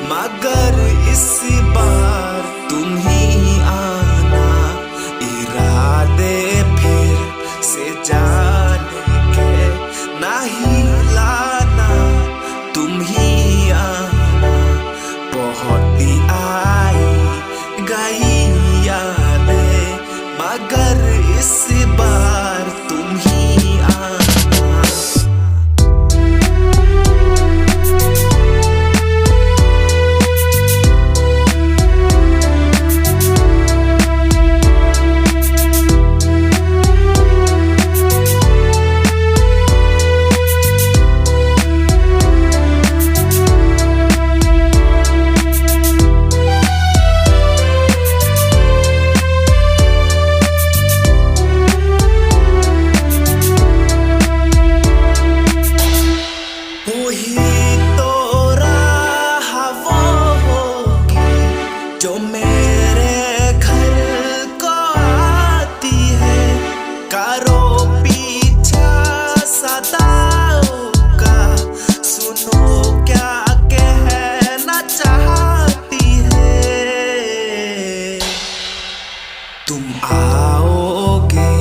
मगर इस बार तुम ही आना, इरादे फिर से जाने के नहीं लाना, तुम ही आना। बहुत ही आई गई यादें, मगर इस बार तुम ही आना। जो मेरे घर को आती है, करो पीछा सदाओं का, सुनो क्या कहना चाहती है। तुम आओगे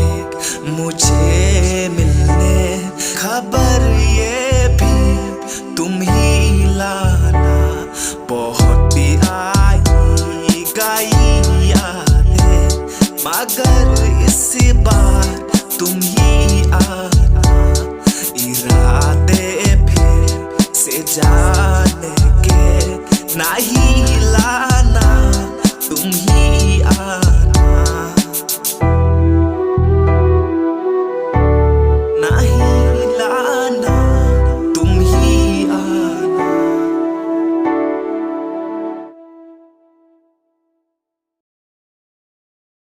मुझे मिलने, खबर ये भी तुम ही लाना। बहुत ही गई यादें, मगर इस बार तुम